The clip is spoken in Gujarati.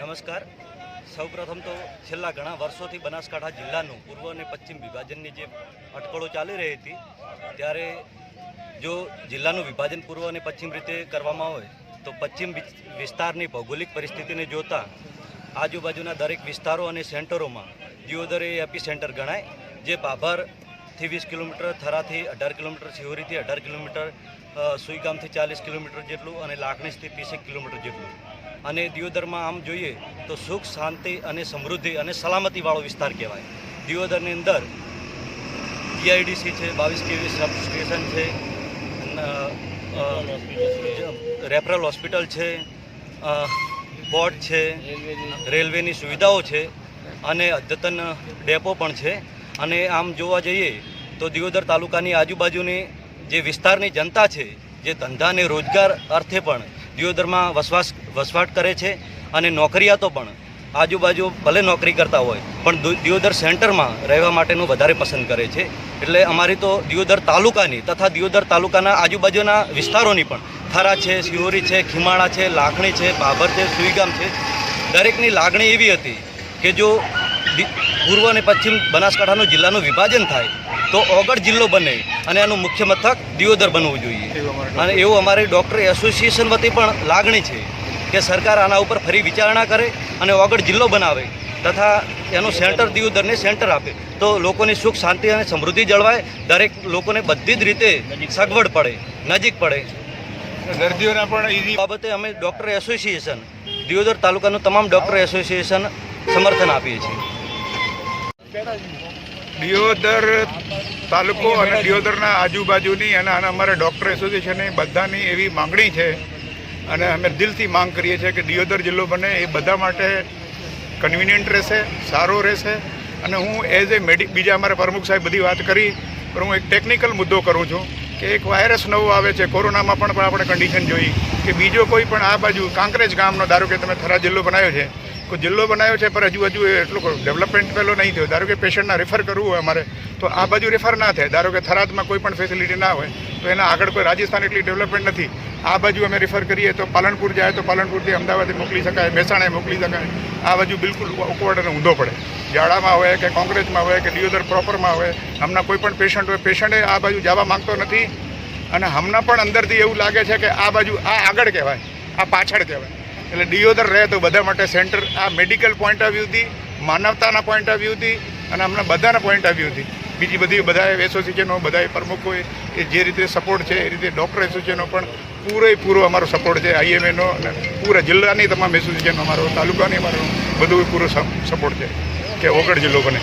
નમસ્કાર। સૌપ્રથમ તો છેલ્લા ઘણા વર્ષોથી બનાસકાંઠા જિલ્લાનું પૂર્વ અને પશ્ચિમ વિભાજનની જે અટકળો ચાલી રહી હતી, ત્યારે જો જિલ્લાનું વિભાજન પૂર્વ અને પશ્ચિમ રીતે કરવામાં આવે તો પશ્ચિમ વિસ્તારની ભૌગોલિક પરિસ્થિતિને જોતા આજુબાજુના દરેક વિસ્તારો અને સેન્ટરોમાં દિયોદર એ એપી સેન્ટર ગણાય, જે ભાભરથી 20 કિલોમીટર, થરાથી 18 કિલોમીટર, શિહોરીથી 18 કિલોમીટર, સુઈગામથી 40 કિલોમીટર જેટલું અને લાખણીથી 30 કિલોમીટર જેટલું। અને દિયોદરમાં આમ જોઈએ તો સુખ, શાંતિ અને સમૃદ્ધિ અને સલામતીવાળો વિસ્તાર કહેવાય। દિયોદરની અંદર જીઆઈડીસી છે, 22 kV સબસ્ટેશન છે, રેફરલ હોસ્પિટલ છે, પોર્ટ છે, રેલવેની સુવિધાઓ છે અને અદ્યતન ડેપો પણ છે। અને આમ જોવા જઈએ તો દિયોદર તાલુકાની આજુબાજુની જે વિસ્તારની જનતા છે, જે ધંધા અને રોજગાર અર્થે પણ દિયોદરમાં વસવાટ કરે છે અને નોકરિયાતો પણ આજુબાજુ ભલે નોકરી કરતા હોય પણ દિયોદર સેન્ટરમાં રહેવા માટેનું વધારે પસંદ કરે છે। એટલે અમારી તો દિયોદર તાલુકાની તથા દિયોદર તાલુકાના આજુબાજુના વિસ્તારોની પણ થરા છે, શિહોરી છે, ખીમાણા છે, લાખણી છે, ભાભર છે, સુઈગામ છે, દરેકની લાગણી એવી હતી કે જો પૂર્વ અને પશ્ચિમ બનાસકાંઠાનું જિલ્લાનું વિભાજન થાય તો ઓગળ જિલ્લો બને અને આનું મુખ્ય મથક દિયોદર બનવું જોઈએ। અને એવું અમારી ડૉક્ટર એસોસિએશન વતી પણ લાગણી છે કે સરકાર આના ઉપર ફરી વિચારણા કરે અને ઓગળ જિલ્લો બનાવે તથા એનું સેન્ટર દિયોદરને સેન્ટર આપે તો લોકોની સુખ, શાંતિ અને સમૃદ્ધિ જળવાય, દરેક લોકોને બધી જ રીતે સગવડ પડે, નજીક પડે। દર્દીઓના પણ ઈઝી બાબતે અમે ડૉક્ટર એસોસિએશન, દિયોદર તાલુકાનું તમામ ડૉક્ટર એસોસિએશન સમર્થન આપીએ છીએ। દિયોદર તાલુકો અને દિયોદરના આજુબાજુની અને અમારા ડૉક્ટર એસોસિએશનની બધાની એવી માંગણી છે અને અમે દિલથી માંગ કરીએ છીએ કે દિયોદર જિલ્લો બને, એ બધા માટે કન્વિનિયન્ટ રહેશે, સારો રહેશે। અને હું એઝ એ બીજા અમારા પ્રમુખ સાહેબ બધી વાત કરી, પણ હું એક ટેકનિકલ મુદ્દો કરું છું કે એક વાયરસ નવો આવે છે, કોરોનામાં પણ આપણે કન્ડિશન જોઈ કે બીજો કોઈ પણ આ બાજુ કાંકરેજ ગામનો, ધારો કે તમે થરા જિલ્લો બનાવ્યો છે, કોઈ જિલ્લો બનાવ્યો છે પણ હજુ એટલું ડેવલપમેન્ટ પહેલો નહીં થયો। ધારો કે પેશન્ટના રેફર કરવું હોય અમારે તો આ બાજુ રેફર ના થાય, ધારો કે થરાદમાં કોઈ પણ ફેસિલિટી ના હોય તો એના આગળ કોઈ રાજસ્થાન એટલી ડેવલપમેન્ટ નથી, આ બાજુ અમે રેફર કરીએ તો પાલનપુર જાય તો પાલનપુરથી અમદાવાદ મોકલી શકાય, મહેસાણા મોકલી શકાય, આ બાજુ બિલકુલ ઓકવર્ડ અને ઊંધો પડે। જાડામાં હોય કે કોંગ્રેસમાં હોય કે દિયોદર પ્રોપરમાં હોય, હમણાં કોઈ પણ પેશન્ટ હોય, પેશન્ટે આ બાજુ જવા માંગતો નથી અને હમણાં પણ અંદરથી એવું લાગે છે કે આ બાજુ આ આગળ કહેવાય, આ પાછળ કહેવાય। એટલે દિયોદર રહે તો બધા માટે સેન્ટર, આ મેડિકલ પોઈન્ટ ઓફ વ્યૂથી, માનવતાના પોઈન્ટ ઓફ વ્યૂથી અને હમણાં બધાના પોઈન્ટ ઓફ વ્યૂથી, બીજી બધી બધા એસોસિએશનો, બધા પ્રમુખોએ એ જે રીતે સપોર્ટ છે એ રીતે ડૉક્ટર એસોસિએશનો પણ પૂરેપૂરો અમારો સપોર્ટ છે, આઈએમએનો અને પૂરા જિલ્લાની તમામ એસોસિએશનો, અમારો તાલુકાની અમારો બધું પૂરો સપોર્ટ છે કે ઓગળ જિલ્લો બને।